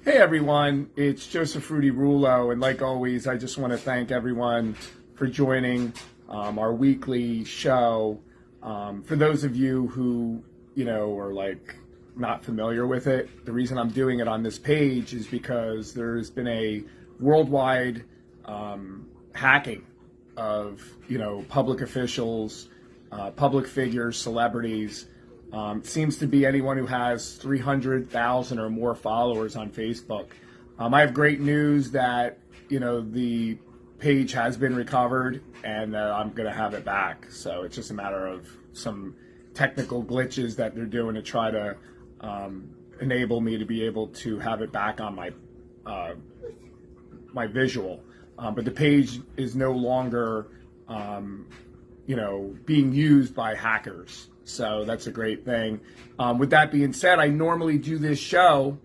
Hey everyone, it's Joseph Rudy Rulo, and like always, I just want to thank everyone for joining our weekly show. For those of you who, are like not familiar with it, the reason I'm doing it on this page is because there's been a worldwide hacking of, public officials, public figures, celebrities. Seems to be anyone who has 300,000 or more followers on Facebook. I have great news that, the page has been recovered and I'm going to have it back. So it's just a matter of some technical glitches that they're doing to try to enable me to be able to have it back on my visual. But the page is no longer, being used by hackers. So that's a great thing. With that being said, I normally do this show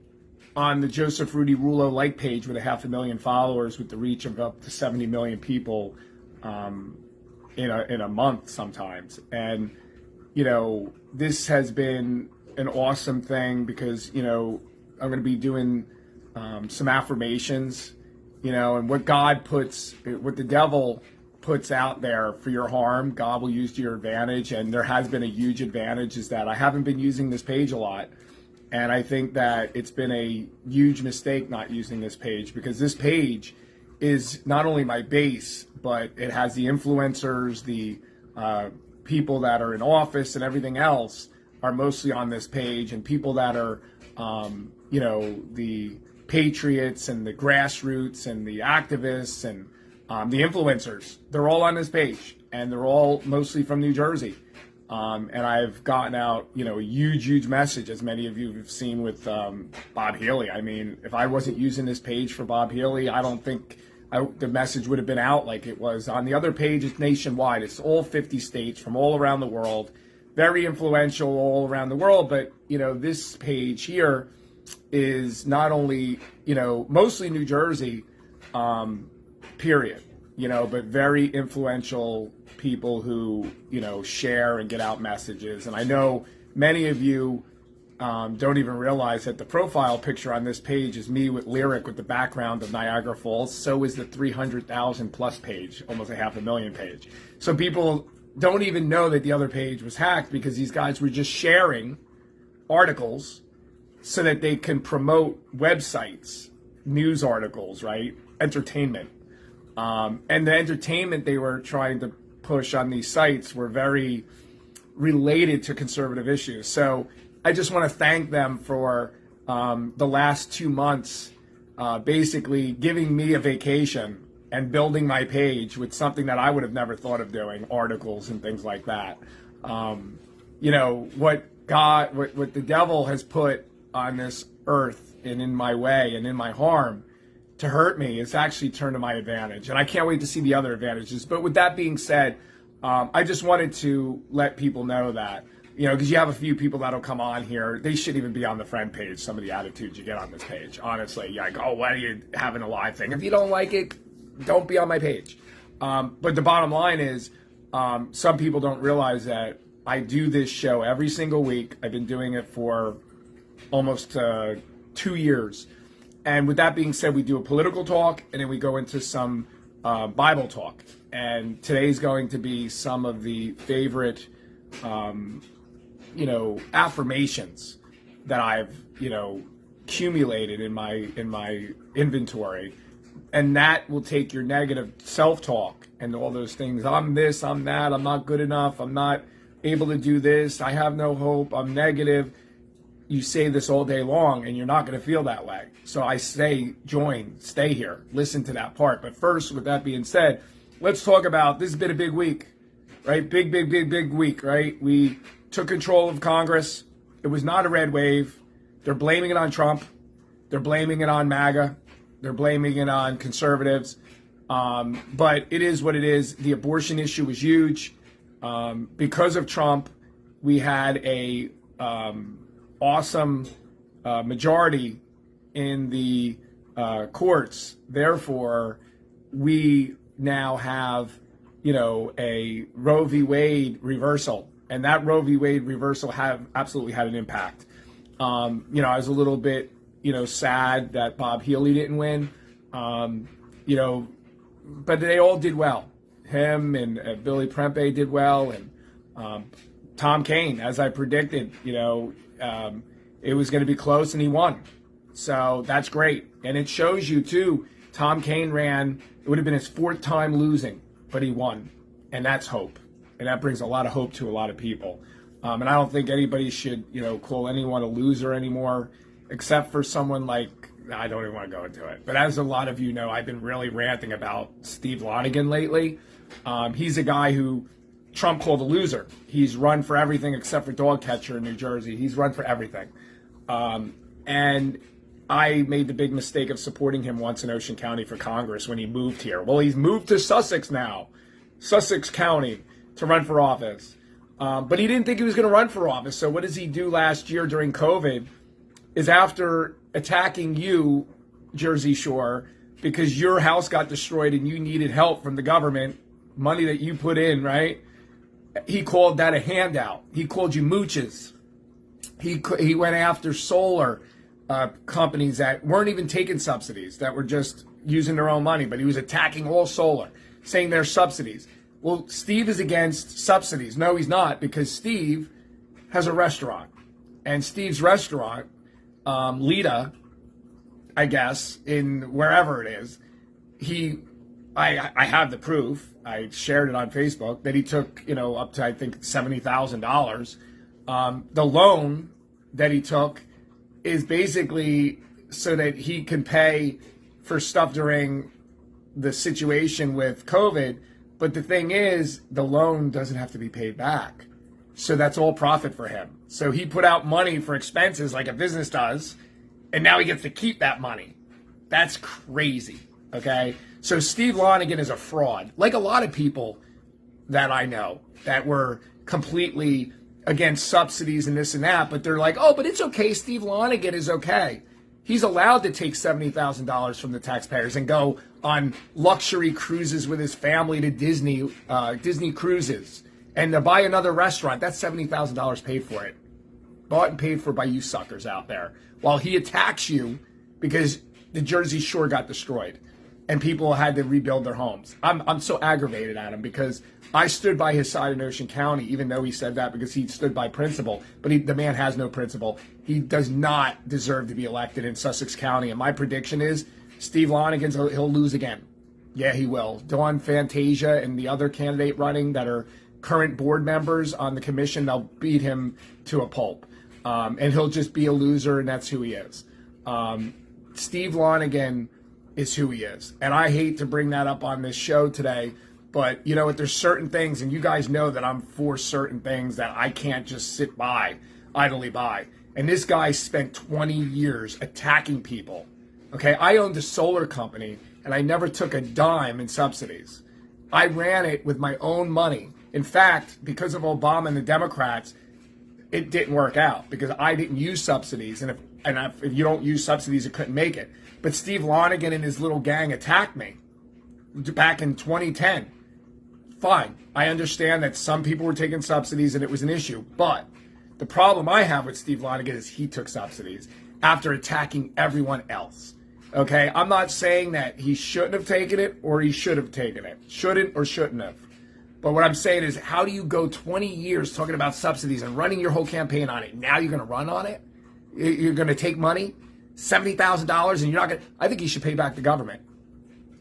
on the Joseph Rudy Rulo like page with 500,000 followers with the reach of up to 70 million people in a month sometimes. And, this has been an awesome thing because, I'm going to be doing some affirmations, and what the devil puts out there for your harm, God will use to your advantage. And there has been a huge advantage is that I haven't been using this page a lot. And I think that it's been a huge mistake not using this page because this page is not only my base, but it has the influencers, the people that are in office and everything else are mostly on this page, and people that are, the patriots and the grassroots and the activists and the influencers, they're all on this page, and they're all mostly from New Jersey. And I've gotten out, a huge message, as many of you have seen with Bob Healy. I mean, if I wasn't using this page for Bob Healy, I don't think the message would have been out like it was. On the other page, it's nationwide. It's all 50 states from all around the world, very influential all around the world. But, this page here is not only, mostly New Jersey, period, but very influential people who, share and get out messages. And I know many of you don't even realize that the profile picture on this page is me with Lyric with the background of Niagara Falls. So is the 300,000 plus page, almost 500,000 page. So people don't even know that the other page was hacked because these guys were just sharing articles so that they can promote websites, news articles, right? Entertainment. And the entertainment they were trying to push on these sites were very related to conservative issues. So I just want to thank them for the last 2 months basically giving me a vacation and building my page with something that I would have never thought of doing, articles and things like that. What the devil has put on this earth and in my way and in my harm to hurt me, it's actually turned to my advantage. And I can't wait to see the other advantages. But with that being said, I just wanted to let people know that, because you have a few people that'll come on here. They shouldn't even be on the friend page, some of the attitudes you get on this page. Honestly, you're like, oh, why are you having a live thing? If you don't like it, don't be on my page. But the bottom line is, some people don't realize that I do this show every single week. I've been doing it for almost 2 years. And with that being said, we do a political talk, and then we go into some Bible talk. And today's going to be some of the favorite, affirmations that I've, accumulated in my inventory. And that will take your negative self-talk and all those things. I'm this, I'm that, I'm not good enough, I'm not able to do this, I have no hope, I'm negative. You say this all day long and you're not going to feel that way. So I say, stay here, listen to that part. But first, with that being said, let's talk about, this has been a big week, right? Big week, right? We took control of Congress. It was not a red wave. They're blaming it on Trump. They're blaming it on MAGA. They're blaming it on conservatives. But it is what it is. The abortion issue was huge. Because of Trump, we had a awesome majority in the courts. Therefore, we now have, a Roe v. Wade reversal. And that Roe v. Wade reversal absolutely had an impact. I was a little bit, sad that Bob Healy didn't win. But they all did well. Him and Billy Prempe did well, and Tom Kaine, as I predicted, it was going to be close, and he won. So that's great. And it shows you, too, Tom Kaine ran, it would have been his 4th time losing, but he won. And that's hope. And that brings a lot of hope to a lot of people. And I don't think anybody should, call anyone a loser anymore, except for someone like, I don't even want to go into it. But as a lot of you know, I've been really ranting about Steve Lonigan lately. He's a guy who Trump called a loser. He's run for everything except for dog catcher in New Jersey. He's run for everything. And I made the big mistake of supporting him once in Ocean County for Congress when he moved here. Well, he's moved to Sussex now, Sussex County, to run for office. But he didn't think he was going to run for office. So what does he do last year during COVID is after attacking you, Jersey Shore, because your house got destroyed and you needed help from the government, money that you put in, right? He called that a handout. He called you mooches. He went after solar companies that weren't even taking subsidies, that were just using their own money, but he was attacking all solar, saying they're subsidies. Well, Steve is against subsidies. No, he's not, because Steve has a restaurant. And Steve's restaurant, Lita, I guess, in wherever it is, I have the proof. I shared it on Facebook that he took, up to, I think, $70,000. The loan that he took is basically so that he can pay for stuff during the situation with COVID. But the thing is, the loan doesn't have to be paid back. So that's all profit for him. So he put out money for expenses like a business does, and now he gets to keep that money. That's crazy, okay? So Steve Lonigan is a fraud, like a lot of people that I know that were completely against subsidies and this and that, but they're like, oh, but it's okay, Steve Lonigan is okay. He's allowed to take $70,000 from the taxpayers and go on luxury cruises with his family to Disney cruises, and to buy another restaurant. That's $70,000 paid for it. Bought and paid for by you suckers out there. While he attacks you because the Jersey Shore got destroyed and people had to rebuild their homes. I'm so aggravated at him because I stood by his side in Ocean County, even though he said that because he stood by principle. But the man has no principle. He does not deserve to be elected in Sussex County. And my prediction is Steve Lonigan, he'll lose again. Yeah, he will. Dawn Fantasia and the other candidate running that are current board members on the commission, they'll beat him to a pulp. And he'll just be a loser, and that's who he is. Steve Lonigan is who he is. And I hate to bring that up on this show today, but you know what, there's certain things, and you guys know that I'm for certain things that I can't just sit idly by. And this guy spent 20 years attacking people. Okay, I owned a solar company, and I never took a dime in subsidies. I ran it with my own money. In fact, because of Obama and the Democrats, it didn't work out because I didn't use subsidies. And if you don't use subsidies, it couldn't make it. But Steve Lonigan and his little gang attacked me back in 2010. Fine. I understand that some people were taking subsidies and it was an issue. But the problem I have with Steve Lonigan is he took subsidies after attacking everyone else. Okay? I'm not saying that he shouldn't have taken it or he should have taken it. Shouldn't or shouldn't have. But what I'm saying is, how do you go 20 years talking about subsidies and running your whole campaign on it? Now you're going to run on it? You're going to take money? $70,000 and you're not going to... I think he should pay back the government.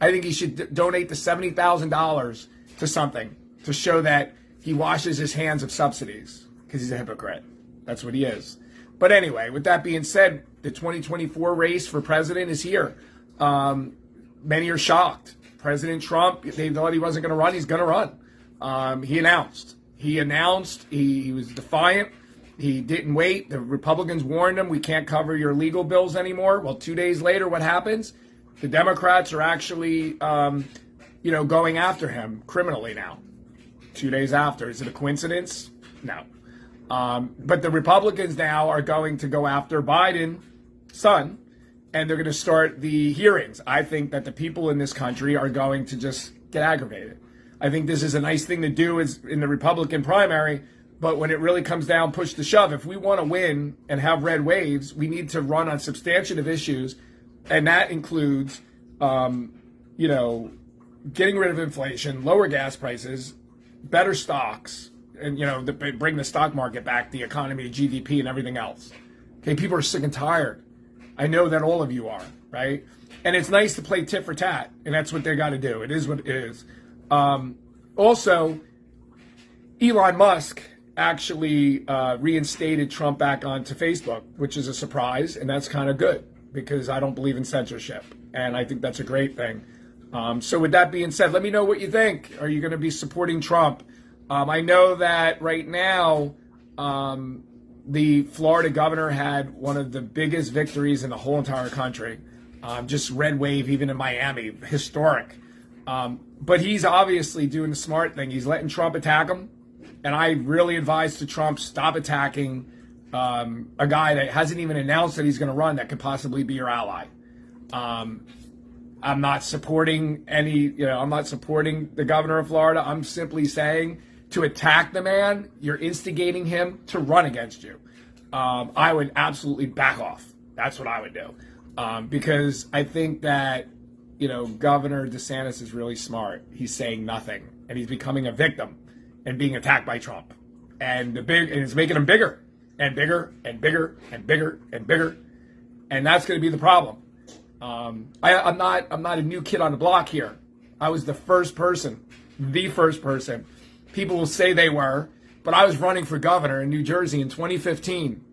I think he should donate the $70,000 to something to show that he washes his hands of subsidies because he's a hypocrite. That's what he is. But anyway, with that being said, the 2024 race for president is here. Many are shocked. President Trump, they thought he wasn't going to run. He's going to run. He announced. He was defiant. He didn't wait. The Republicans warned him, we can't cover your legal bills anymore. Well, 2 days later, what happens? The Democrats are actually, going after him criminally now. 2 days after. Is it a coincidence? No. But the Republicans now are going to go after Biden's son, and they're going to start the hearings. I think that the people in this country are going to just get aggravated. I think this is a nice thing to do is in the Republican primary, But when it really comes down, push to shove, if we want to win and have red waves, we need to run on substantive issues. And that includes, getting rid of inflation, lower gas prices, better stocks, and, bring the stock market back, the economy, GDP, and everything else. Okay, people are sick and tired. I know that all of you are, right? And it's nice to play tit for tat, and that's what they got to do. It is what it is. Also, Elon Musk actually reinstated Trump back onto Facebook, which is a surprise, and that's kind of good because I don't believe in censorship, and I think that's a great thing. So with that being said, let me know what you think. Are you going to be supporting Trump? I know that right now, the Florida governor had one of the biggest victories in the whole entire country. Just red wave, even in Miami, historic. But he's obviously doing the smart thing. He's letting Trump attack him. And I really advise to Trump, stop attacking a guy that hasn't even announced that he's going to run that could possibly be your ally. I'm not supporting I'm not supporting the governor of Florida. I'm simply saying to attack the man, you're instigating him to run against you. I would absolutely back off. That's what I would do. Because I think that, Governor DeSantis is really smart. He's saying nothing, and he's becoming a victim and being attacked by Trump. And it's making him bigger and bigger and bigger and bigger and bigger. And that's going to be the problem. I'm not a new kid on the block here. I was the first person. People will say they were, but I was running for governor in New Jersey in 2015.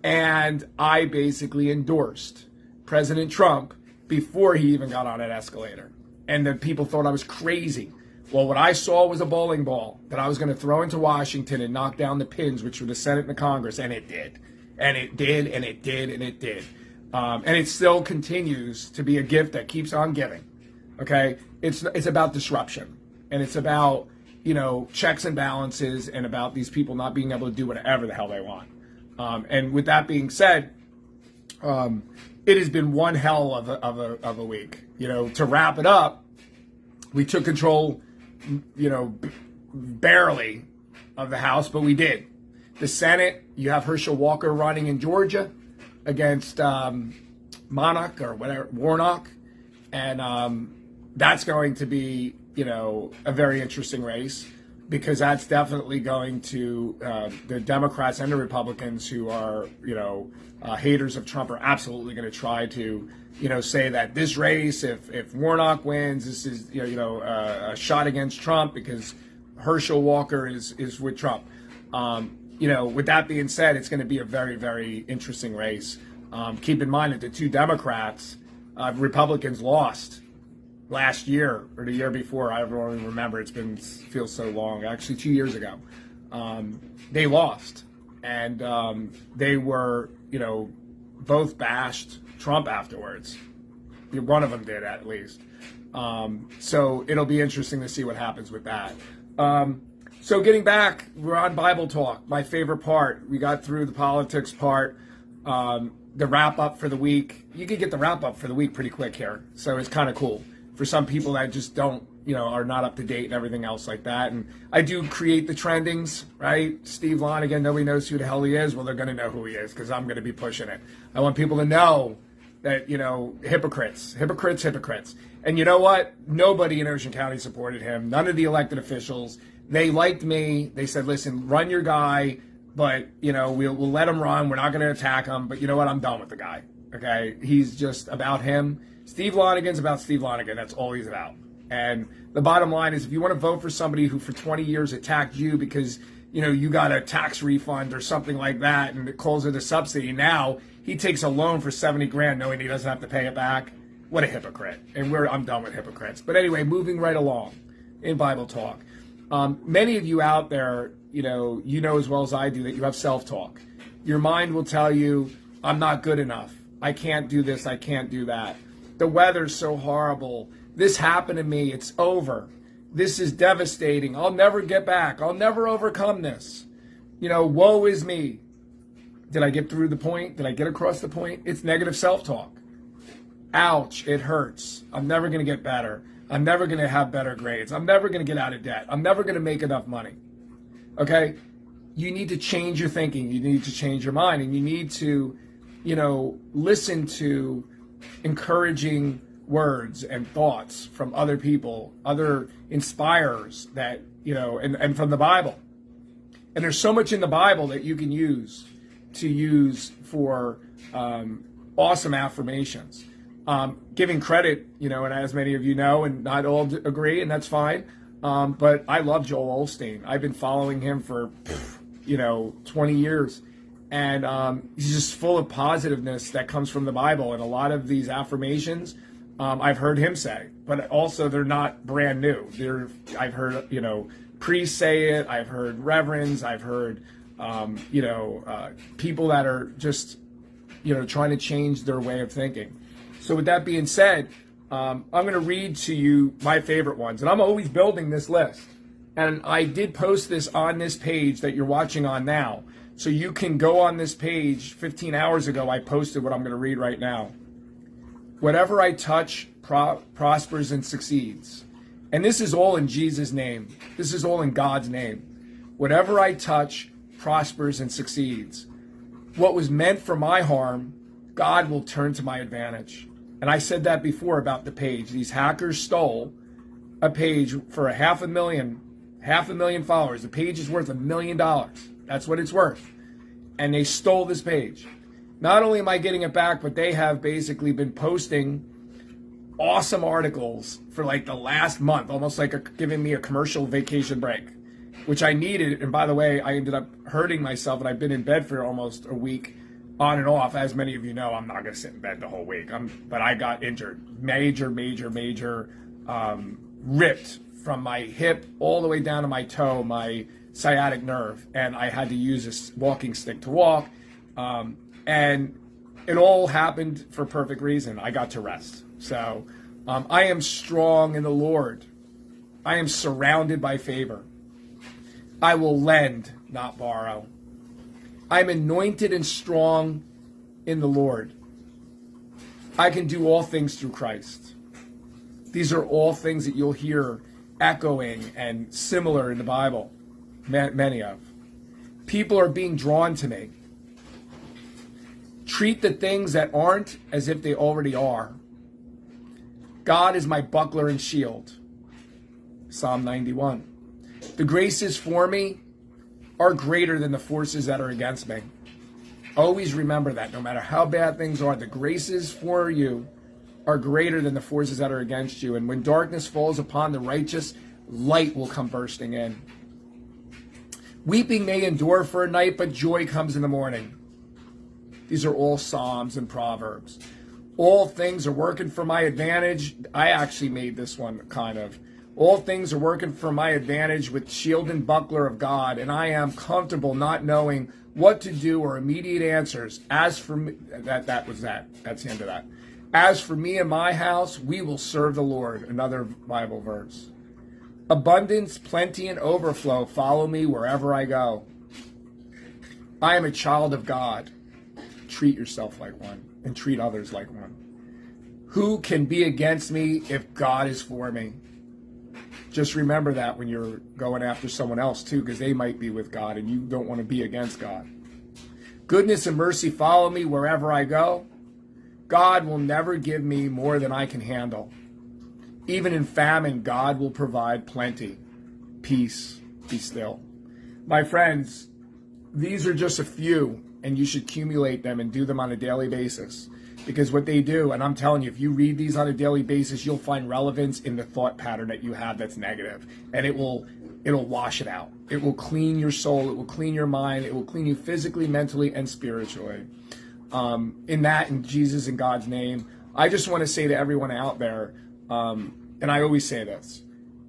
And I basically endorsed President Trump before he even got on an escalator. And the people thought I was crazy. Well, what I saw was a bowling ball that I was going to throw into Washington and knock down the pins, which were the Senate and the Congress. And it did. And it did, and it did, and it did. And it still continues to be a gift that keeps on giving. Okay? It's about disruption. And it's about, checks and balances, and about these people not being able to do whatever the hell they want. And with that being said, it has been one hell of a week. To wrap it up, we took control, barely of the House, but we did. The Senate, you have Herschel Walker running in Georgia against Warnock, and that's going to be, a very interesting race, because that's definitely going to, the Democrats and the Republicans who are, haters of Trump are absolutely going to try to, say that this race, if Warnock wins, this is, a shot against Trump because Herschel Walker is with Trump. With that being said, it's going to be a very, very interesting race. Keep in mind that the two Democrats, Republicans lost last year or the year before. I don't even remember. Feels so long. Actually, 2 years ago, they lost, and they were, both bashed Trump afterwards. One of them did, at least. So it'll be interesting to see what happens with that. So getting back, we're on Bible Talk, my favorite part. We got through the politics part. The wrap up for the week. You can get the wrap up for the week pretty quick here. So it's kind of cool for some people that just don't, are not up to date and everything else like that. And I do create the trendings, right? Steve Lonigan, nobody knows who the hell he is. Well, they're going to know who he is because I'm going to be pushing it. I want people to know that, hypocrites. And you know what? Nobody in Ocean County supported him. None of the elected officials. They liked me. They said, listen, run your guy, but, we'll let him run. We're not going to attack him. But you know what? I'm done with the guy. Okay? He's just about him. Steve Lonigan's about Steve Lonigan. That's all he's about. And the bottom line is, if you want to vote for somebody who for 20 years attacked you because, you got a tax refund or something like that and it calls it a subsidy, now he takes a loan for $70,000 knowing he doesn't have to pay it back. What a hypocrite. And I'm done with hypocrites. But anyway, moving right along in Bible Talk. Many of you out there, you know as well as I do that you have self-talk. Your mind will tell you, I'm not good enough. I can't do this. I can't do that. The weather's so horrible. This happened to me. It's over. This is devastating. I'll never get back. I'll never overcome this. Woe is me. Did I get through the point? Did I get across the point? It's negative self-talk. Ouch, it hurts. I'm never going to get better. I'm never going to have better grades. I'm never going to get out of debt. I'm never going to make enough money. Okay? you need to change your thinking. You need to change your mind, and you need to, listen to encouraging words and thoughts from other people, other inspirers that, and from the Bible. And there's so much in the Bible that you can use for awesome affirmations. Giving credit, and as many of you know, and not all agree, and that's fine. But I love Joel Osteen. I've been following him for, 20 years. And he's just full of positiveness that comes from the Bible. And a lot of these affirmations, I've heard him say, but also they're not brand new. I've heard, priests say it. I've heard reverends. I've heard, people that are just, trying to change their way of thinking. So with that being said, I'm going to read to you my favorite ones. And I'm always building this list. And I did post this on this page that you're watching on now. So you can go on this page. 15 hours ago, I posted what I'm going to read right now. Whatever I touch prospers and succeeds. And this is all in Jesus' name. This is all in God's name. Whatever I touch prospers and succeeds. What was meant for my harm, God will turn to my advantage. And I said that before about the page. These hackers stole a page for 500,000 followers. The page is worth $1 million. That's what it's worth. And they stole this page. Not only am I getting it back, but they have basically been posting awesome articles for like the last month, almost like giving me a commercial vacation break, which I needed. And by the way, I ended up hurting myself, and I've been in bed for almost a week on and off. As many of you know, I'm not going to sit in bed the whole week. But I got injured. Major, ripped from my hip all the way down to my toe, my sciatic nerve. And I had to use a walking stick to walk. And it all happened for a perfect reason. I got to rest. So I am strong in the Lord. I am surrounded by favor. I will lend, not borrow. I'm anointed and strong in the Lord. I can do all things through Christ. These are all things that you'll hear echoing and similar in the Bible, many of. People are being drawn to me. Treat the things that aren't as if they already are. God is my buckler and shield. Psalm 91. The graces for me are greater than the forces that are against me. Always remember that. No matter how bad things are, the graces for you are greater than the forces that are against you. And when darkness falls upon the righteous, light will come bursting in. Weeping may endure for a night, but joy comes in the morning. These are all Psalms and Proverbs. All things are working for my advantage. I actually made this one kind of. All things are working for my advantage with shield and buckler of God, and I am comfortable not knowing what to do or immediate answers. As for me, that's the end of that. As for me and my house, we will serve the Lord. Another Bible verse. Abundance, plenty, and overflow follow me wherever I go. I am a child of God. Treat yourself like one, and treat others like one. Who can be against me if God is for me? Just remember that when you're going after someone else too, because they might be with God and you don't want to be against God. Goodness and mercy follow me wherever I go. God will never give me more than I can handle. Even in famine, God will provide plenty. Peace, be still. My friends, these are just a few, and you should accumulate them and do them on a daily basis. Because what they do, and I'm telling you, if you read these on a daily basis, you'll find relevance in the thought pattern that you have that's negative. And it'll wash it out. It will clean your soul. It will clean your mind. It will clean you physically, mentally, and spiritually. In Jesus and God's name, I just want to say to everyone out there, and I always say this,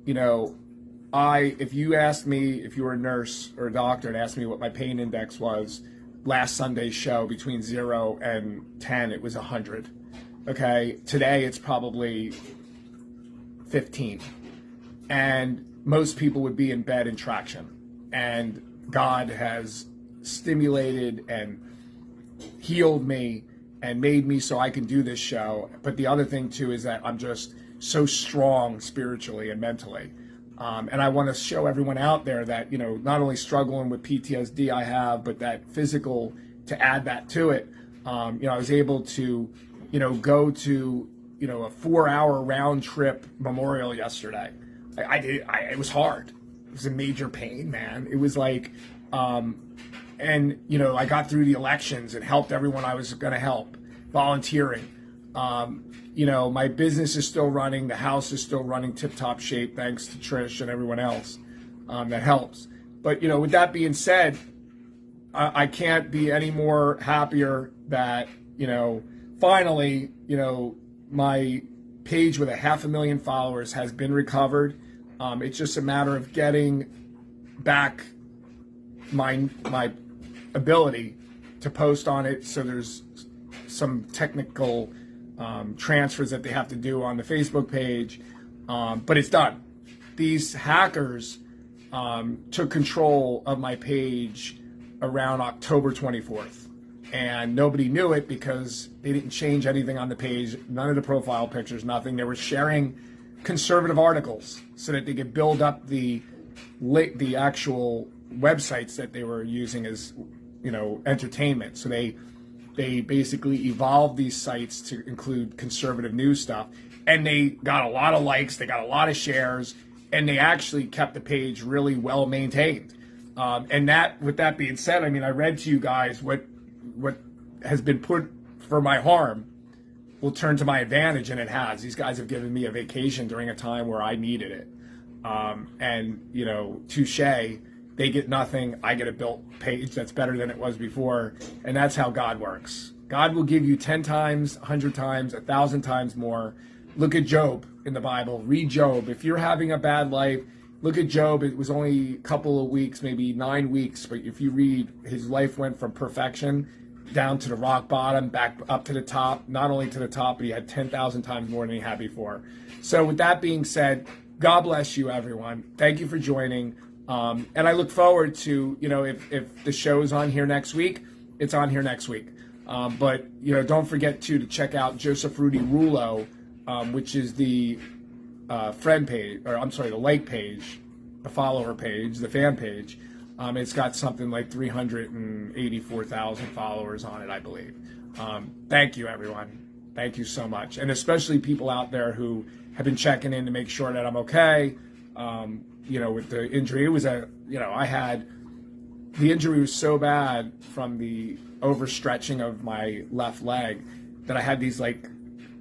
if you asked me, if you were a nurse or a doctor and asked me what my pain index was, last Sunday's show, between 0 and 10, it was 100. Okay, today it's probably 15. And most people would be in bed in traction. And God has stimulated and healed me and made me so I can do this show. But the other thing too is that I'm just so strong spiritually and mentally. And I want to show everyone out there that, not only struggling with PTSD I have, but that physical, to add that to it. I was able to, go to, a 4-hour round trip memorial yesterday. It was hard. It was a major pain, man. It was like, and, I got through the elections and helped everyone I was going to help, volunteering. My business is still running. The house is still running tip-top shape, thanks to Trish and everyone else that helps. But, with that being said, I can't be any more happier that, finally, my page with 500,000 followers has been recovered. It's just a matter of getting back my ability to post on it. So there's some technical transfers that they have to do on the Facebook page, but it's done. These hackers took control of my page around October 24th, and nobody knew it because they didn't change anything on the page, none of the profile pictures, nothing. They were sharing conservative articles so that they could build up the actual websites that they were using as, entertainment. So they basically evolved these sites to include conservative news stuff, and they got a lot of likes, they got a lot of shares, and they actually kept the page really well maintained. And that, with that being said, I read to you guys what has been put for my harm will turn to my advantage, and it has. These guys have given me a vacation during a time where I needed it. And, touche, they get nothing, I get a built page that's better than it was before, and that's how God works. God will give you 10 times, 100 times, 1,000 times more. Look at Job in the Bible. Read Job. If you're having a bad life, look at Job. It was only a couple of weeks, maybe 9 weeks, but if you read, his life went from perfection down to the rock bottom, back up to the top. Not only to the top, but he had 10,000 times more than he had before. So with that being said, God bless you, everyone. Thank you for joining. And I look forward to, if the show's on here next week, it's on here next week. But, don't forget to check out Joseph Rudy Rulo, which is the friend page, or I'm sorry, the like page, the follower page, the fan page. It's got something like 384,000 followers on it, I believe. Thank you, everyone. Thank you so much. And especially people out there who have been checking in to make sure that I'm okay. With the injury, it was the injury was so bad from the overstretching of my left leg that I had these like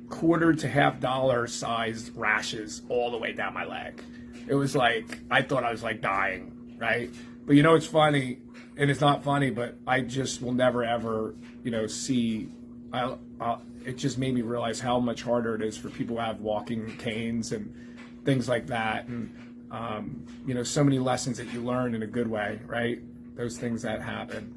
quarter to $50 sized rashes all the way down my leg. It was like, I thought I was like dying, right? But it's funny, and it's not funny, but I just will never ever, see, it just made me realize how much harder it is for people who have walking canes and things like that. And, so many lessons that you learn in a good way, right? Those things that happen.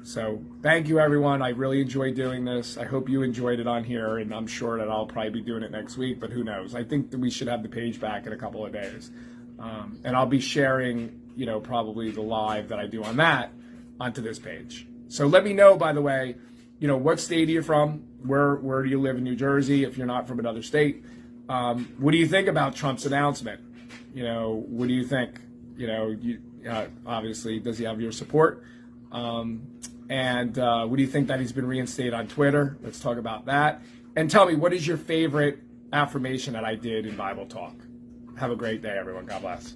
So thank you, everyone. I really enjoyed doing this. I hope you enjoyed it on here, and I'm sure that I'll probably be doing it next week, but who knows? I think that we should have the page back in a couple of days. And I'll be sharing, probably the live that I do on that onto this page. So let me know, by the way, what state are you from? Where do you live in New Jersey if you're not from another state? What do you think about Trump's announcement? What do you think? Obviously, does he have your support? And what do you think that he's been reinstated on Twitter? Let's talk about that. And tell me, what is your favorite affirmation that I did in Bible Talk? Have a great day, everyone. God bless.